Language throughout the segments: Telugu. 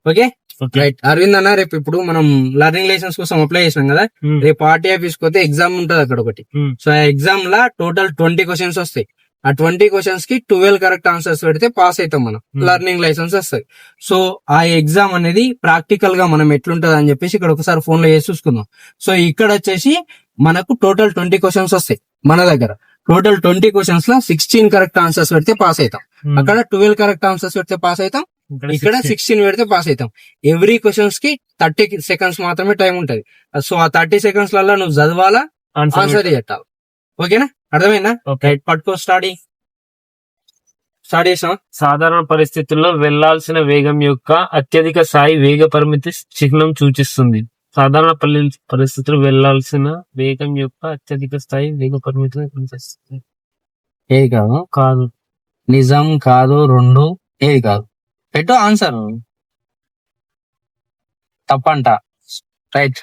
Okay right. అరవింద్ అన్న, రేపు ఇప్పుడు మనం లర్నింగ్ లైసెన్స్ కోసం అప్లై చేసినాం కదా, రేపు ఆర్టీ ఆఫీస్ పోతే ఎగ్జామ్ ఉంటది అక్కడ ఒకటి. సో ఆ ఎగ్జామ్ లా టోటల్ 20 క్వశ్చన్స్ వస్తాయి. ఆ 20 క్వశ్చన్స్ కి 12 కరెక్ట్ ఆన్సర్స్ పెడితే పాస్ అవుతాం మనం, లర్నింగ్ లైసెన్స్ వస్తుంది. సో ఆ ఎగ్జామ్ అనేది ప్రాక్టికల్ గా మనం ఎట్లుంటది అని చెప్పేసి ఇక్కడ ఒకసారి ఫోన్ లో చేసి చూసుకుందాం. సో ఇక్కడ వచ్చేసి మనకు టోటల్ 20 క్వశ్చన్స్ వస్తాయి మన దగ్గర. టోటల్ 20 క్వశ్చన్స్ లో 16 కరెక్ట్ ఆన్సర్స్ పెడితే పాస్ అవుతాం. అక్కడ 12 కరెక్ట్ ఆన్సర్స్ పెడితే పాస్ అవుతాం, ఇక్కడ 16 పెడితే పాస్ అవుతాం. ఎవ్రీ క్వశ్చన్స్ కి 30 సెకండ్స్ మాత్రమే టైం ఉంటది. సో ఆ 30 సెకండ్స్ లలో నువ్వు చదవాలా, ఆన్సర్ పెట్టాలి. ఓకేనా, అర్థమైందా? పట్టుకో, స్టార్ట్ చేసాం. సాధారణ పరిస్థితుల్లో వెళ్లాల్సిన వేగం యొక్క అత్యధిక స్థాయి వేగ పరిమితి చిహ్నం సూచిస్తుంది. సాధారణ పరిస్థితుల్లో వెళ్లాల్సిన వేగం యొక్క అత్యధిక స్థాయి వేగ పరిమితిని సూచిస్తుంది. ఏది కాదు? కాదు, నిజం కాదు, రెండు ఏది కాదు. పెట్టు ఆన్సర్. తప్పంట. రైట్.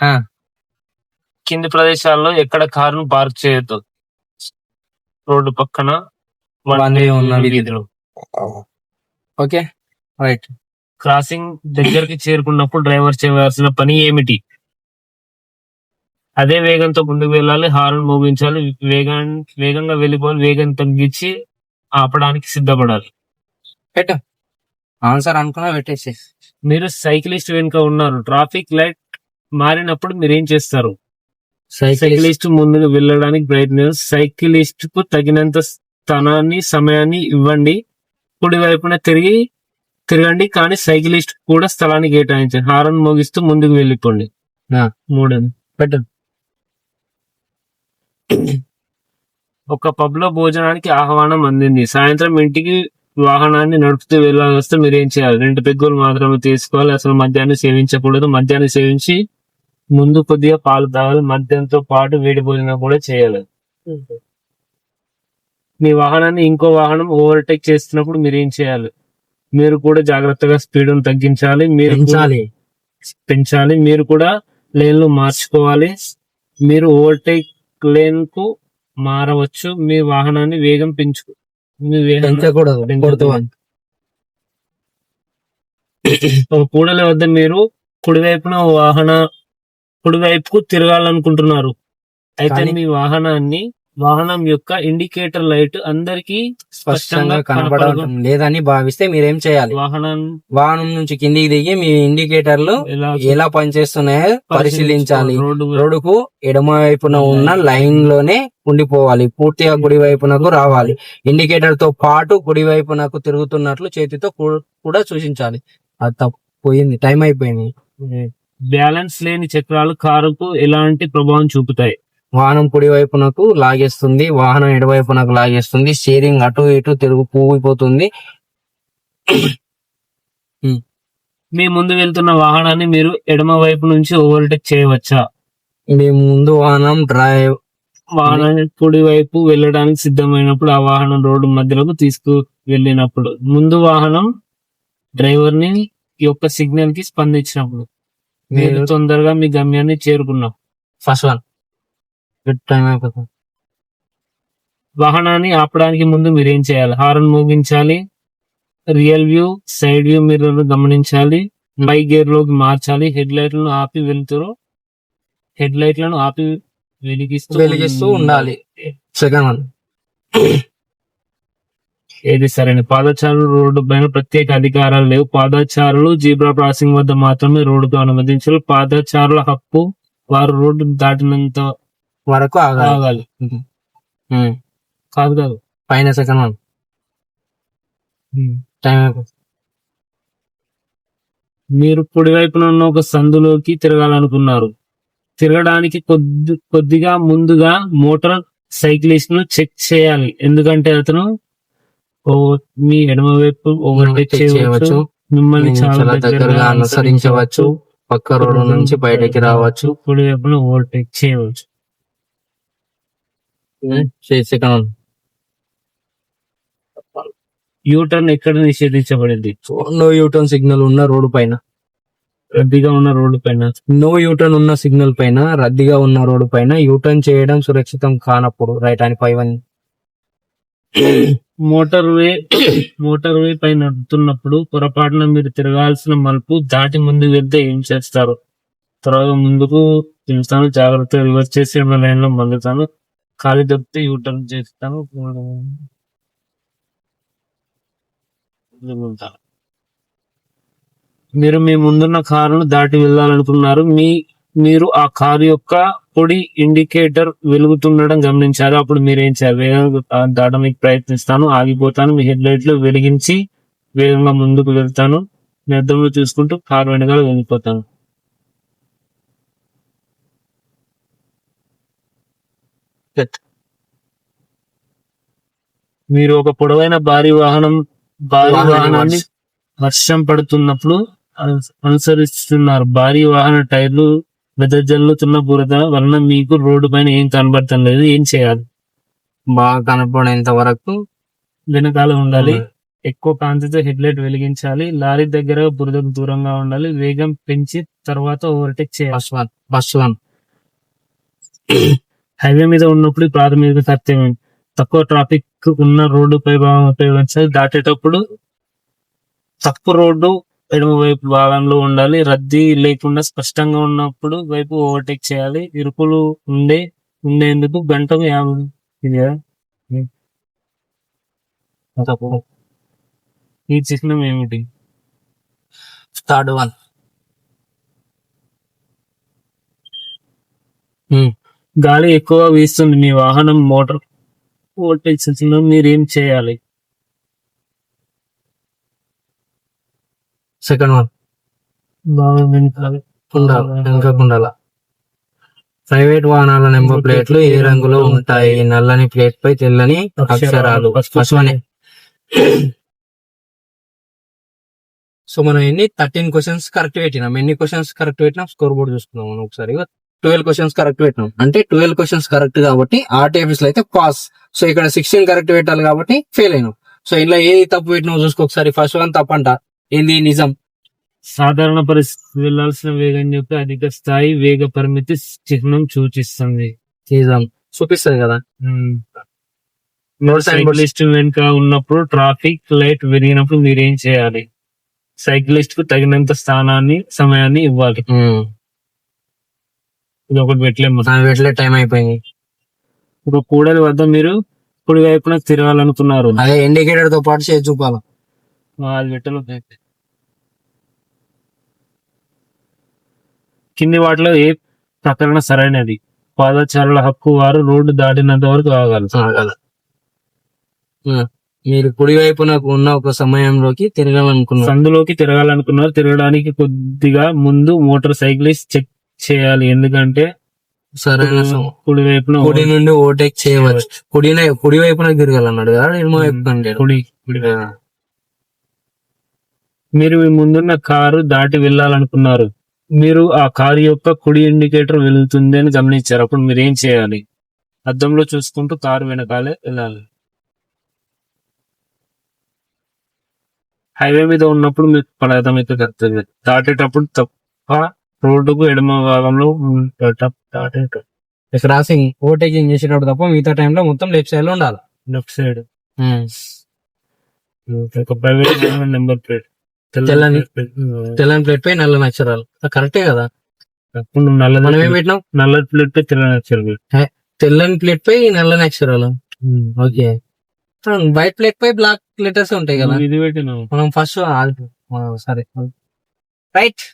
కింది ప్రదేశాల్లో ఎక్కడ కారును పార్క్ చేయొద్దు. రోడ్డు పక్కన, వన్ వే ఉన్న వీధిలో. Okay right. క్రాసింగ్ దగ్గరికి చేరుకున్నప్పుడు డ్రైవర్ చేయవలసిన పని ఏమిటి? అదే వేగంతో ముందుకు వెళ్ళాలి, హార్న్ మోగించాలి, వేగంగా వెళ్ళిపోవాలి, వేగం తగ్గించి ఆపడానికి సిద్ధపడాలి. పెట్టు ఆన్సర్ అనుకున్నా పెట్టేసి. మీరు సైక్లిస్ట్ వెనుక ఉన్నారు, ట్రాఫిక్ లైట్ మారినప్పుడు మీరు ఏం చేస్తారు? సైక్లిస్ట్ ముందుకు వెళ్ళడానికి ప్రయత్నించారు. సైక్లిస్ట్ కు తగినంత స్థానాన్ని, సమయాన్ని ఇవ్వండి. కుడి వైపున తిరగండి, కానీ సైక్లిస్ట్ కూడా స్థలాన్ని కేటాయించండి. హారన్ మోగిస్తూ ముందుకు వెళ్ళిపోండి. మూడోది పెట్టు. ఒక పబ్ లో భోజనానికి ఆహ్వానం అందింది. సాయంత్రం ఇంటికి వాహనాన్ని నడుపుతూ వెళ్ళాల్సి వస్తే మీరు ఏం చేయాలి? 2 పెగ్గులు మాత్రమే తీసుకోవాలి. అసలు మద్యాన్ని సేవించకూడదు. మద్యాన్ని సేవించి ముందు కొద్దిగా పాలు తాగాలి. మద్యంతో పాటు వేడి భోజనం కూడా చేయాలి. మీ వాహనాన్ని ఇంకో వాహనం ఓవర్టేక్ చేస్తున్నప్పుడు మీరు ఏం చేయాలి? మీరు కూడా జాగ్రత్తగా స్పీడ్ తగ్గించాలి, పెంచాలి. మీరు కూడా లేన్లు మార్చుకోవాలి. మీరు ఓవర్టేక్ లేన్ కు మారవచ్చు. మీ వాహనాన్ని వేగం పెంచకూడదు. ఒక కూడలి వద్ద మీరు కుడివైపుకు తిరగాలనుకుంటున్నారు. అయితే మీ వాహనం యొక్క ఇండికేటర్ లైట్ అందరికి స్పష్టంగా కనపడడం లేదని భావిస్తే మీరేం చేయాలి? వాహనం నుంచి కిందికి దిగి మీ ఇండికేటర్లు ఎలా పనిచేస్తున్నాయో పరిశీలించాలి. రోడ్డుకు ఎడమ వైపున ఉన్న లైన్ లోనే ఉండిపోవాలి. పూర్తిగా కుడి వైపునకు రావాలి. ఇండికేటర్ తో పాటు కుడి వైపునకు తిరుగుతున్నట్లు చేతితో కూడా సూచించాలి. అది తప్పిపోయింది, టైం అయిపోయింది. బ్యాలెన్స్ లేని చక్రాలు కారుకు ఎలాంటి ప్రభావం చూపుతాయి? వాహనం కుడి వైపునకు లాగేస్తుంది, వాహనం ఎడవైపునకు లాగేస్తుంది, స్టీరింగ్ అటు ఇటు పూగిపోతుంది. మీ ముందు వెళ్తున్న వాహనాన్ని మీరు ఎడమ వైపు నుంచి ఓవర్టేక్ చేయవచ్చా? మీ ముందు వాహనాన్ని కుడి వైపు వెళ్ళడానికి సిద్ధమైనప్పుడు, ఆ వాహనం రోడ్డు మధ్యలోకి తీసుకు వెళ్ళినప్పుడు, ముందు వాహనం డ్రైవర్ ని యొక్క సిగ్నల్ కి స్పందించినప్పుడు, మీరు తొందరగా మీ గమ్యాన్ని చేరుకున్నాం. First one. టైం అయిపోతుంది. వాహనాన్ని ఆపడానికి ముందు మీరు ఏం చేయాలి? హారన్ మోగించాలి, real view, side view mirror గమనించాలి, బై గేర్ లోకి మార్చాలి, హెడ్ లైట్లను ఆపి వెలిగిస్తూ ఉండాలి. Second one. ఏది సరైన? పాదచారులు రోడ్డు పైన ప్రత్యేక అధికారాలు లేవు. పాదచారులు జీబ్రా క్రాసింగ్ వద్ద మాత్రమే రోడ్డుకు అనుమతించారు. పాదచారుల హక్కు వారు రోడ్డు దాటినంత వరకు ఆగాలి. కాదు పైన సెకండ్ వన్. టైం అయిపోతుంది. మీరు కుడి వైపున ఉన్న ఒక సందులోకి తిరగాలనుకున్నారు. తిరగడానికి కొద్దిగా ముందుగా మోటార్ సైక్లిస్ట్ ను చెక్ చేయాలి, ఎందుకంటే అతను మీ ఎడమ వైపు ఓవర్టేక్ చేయవచ్చు, మిమ్మల్ని చాలా దగ్గరగా అనుసరించవచ్చు, పక్క రోడ్డు నుంచి బయటకి రావచ్చు, కుడి వైపున ఓవర్టేక్ చేయవచ్చు. యూటర్న్ ఎక్కడ నిషేధించబడింది? నో యూటర్న్ సిగ్నల్ ఉన్న రోడ్డు పైన, రద్దీగా ఉన్న రోడ్డు పైన. నో యూటర్న్ ఉన్న సిగ్నల్ పైన, రద్దీగా ఉన్న రోడ్డు పైన యూటర్న్ చేయడం సురక్షితం కానప్పుడు. రైట్ అని 5 మోటార్ వే పై నడుపుతున్నప్పుడు పొరపాటున మీరు తిరగాల్సిన మలుపు దాటి ముందుకు వెళ్తే ఏం చేస్తారు? తర్వాత ముందుకు తిరుగుతాను, జాగ్రత్తగా రివర్స్ చేసి లైన్ లో మళ్ళుతాను, ఖాళీ దొరికితే యూటర్న్ చేస్తాను, ఉంటాను. మీరు మీ ముందున్న కారును దాటి వెళ్ళాలనుకున్నారు. మీరు ఆ కారు యొక్క పొడి ఇండికేటర్ వెలుగుతుండడం గమనించారు. అప్పుడు మీరేం చేయాలి? వేగంగా దాటడానికి ప్రయత్నిస్తాను, ఆగిపోతాను, మీ హెడ్ లైట్లు వెలిగించి వేగంగా ముందుకు వెళ్తాను, మీ అద్దంలో చూసుకుంటూ కారు వెనకాల వెళ్ళిపోతాను. మీరు ఒక పొడవైన భారీ వాహనాన్ని వర్షం పడుతున్నప్పుడు అనుసరిస్తున్నారు. భారీ వాహన టైర్లు వెదజల్లుతున్న బురద వలన మీకు రోడ్డు పైన ఏం కనబడటం లేదు. ఏం చేయాలి? బాగా కనపడేంత వరకు వెనకాల ఉండాలి, ఎక్కువ కాంతితో హెడ్ లైట్ వెలిగించాలి, లారీ దగ్గర బురదకు దూరంగా ఉండాలి, వేగం పెంచి తర్వాత ఓవర్టేక్ చేయాలి. బస్ వన్ హైవే మీద ఉన్నప్పుడు ప్రాథమిక కర్తవ్యం తక్కువ ట్రాఫిక్ ఉన్న రోడ్డుపై ఉపయోగించాలి. దాటేటప్పుడు తప్పు రోడ్డు ఎడమ వైపు భాగంలో ఉండాలి, రద్దీ లేకుండా స్పష్టంగా ఉన్నప్పుడు వైపు ఓవర్టేక్ చేయాలి. ఇరుకులు ఉండేందుకు గంటకు 50 ఈ చిహ్నం ఏమిటి? Third one. గాలి ఎక్కువ వీస్తుంది, మీ వాహనం మోటార్ ఓవర్టేక్ చేసిన మీరేం చేయాలి? Second one. బాగా వెనకాల ఉండాలి. ప్రైవేట్ వాహనాల నెంబర్ ప్లేట్లు ఏ రంగులో ఉంటాయి? నల్లని ప్లేట్ పై తెల్లని అక్షరాలు. First one. సో మనం 13 క్వశ్చన్స్ కరెక్ట్ పెట్టినాం. ఎన్ని క్వశ్చన్స్ కరెక్ట్ పెట్టినాం స్కోర్ బోర్డ్ చూసుకున్నాం మనం ఒకసారి. 12 క్వశ్చన్స్ కరెక్ట్ పెట్టినాం అంటే 12 క్వశ్చన్స్ కరెక్ట్ కాబట్టి ఆర్టీఎఫ్ఎస్ లో అయితే పాస్. సో ఇక్కడ 16 కరెక్ట్ పెట్టాలి కాబట్టి ఫెయిల్ అయినాం. సో ఇలా ఏది తప్పు పెట్టినావు చూసుకో ఒకసారి. ఫస్ట్ వన్ తప్పంట. ఏంది? నిజం. సాధారణ పరిస్థితి వెళ్లాల్సిన వేగం యొక్క అధిక స్థాయి వేగ పరిమితి చిహ్నం సూచిస్తుంది. నిజం చూపిస్తుంది కదా. సైక్లిస్ట్ వెనుక ఉన్నప్పుడు ట్రాఫిక్ లైట్ వెలిగినప్పుడు మీరేం చేయాలి? సైక్లిస్ట్ కు తగినంత సమయాన్ని ఇవ్వాలి. ఇది ఒకటి పెట్టలే, టైం అయిపోయింది. ఒక కూడలి వద్ద మీరు కుడి వైపున తిరగాలనుకున్నారు. అదే ఇండికేటర్ తో పాటు చేసి చూపాలి. అది పెట్టలో కింది వాటిలో ఏ ప్రకటన సరైనది? పాదచారుల హక్కు వారు రోడ్డు దాటినంత వరకు ఆగాలి. మీరు కుడి వైపున ఉన్న ఒక సమయంలోకి తిరగాలనుకున్నారు, సందులోకి తిరగాలనుకున్నారు. తిరగడానికి కొద్దిగా ముందు మోటార్ సైక్లిస్ట్ చెక్ చేయాలి, ఎందుకంటే సరైన కుడి వైపున కుడి నుండి ఓవర్టేక్ చేయవచ్చు. కుడి వైపున తిరగాలన్నాడు కదా, ఎడమ వైపు కుడి. మీరు మీ ముందున్న కారు దాటి వెళ్ళాలనుకున్నారు. మీరు ఆ కారు యొక్క కుడి ఇండికేటర్ వెలుగుతుంది అని గమనించారు. అప్పుడు మీరు ఏం చేయాలి? అద్దంలో చూసుకుంటూ కారు వెనకాలే వెళ్ళాలి. హైవే మీద ఉన్నప్పుడు మీకు ప్రాథమిక కర్తవ్యం దాటేటప్పుడు తప్ప రోడ్డుకు ఎడమ భాగంలో క్రాసింగ్ ఓవర్టేకింగ్ చేసేటప్పుడు తప్ప మిగతా టైంలో మొత్తం లెఫ్ట్ సైడ్ లో ఉండాలి. Left side private number plate తెల్లని ప్లేట్ పై నల్లని అక్షరాలు. కరెక్టే కదా. మనం ఏం పెట్టినాం? నల్ల ప్లేట్ పై తెల్లని అక్షరాలు. తెల్లని ప్లేట్ పై నల్లని అక్షరాలు. ఓకే. వైట్ ప్లేట్ పై బ్లాక్ లెటర్స్ ఉంటాయి కదా. ఇది పెట్టినాం మనం ఫస్ట్. సరే రైట్.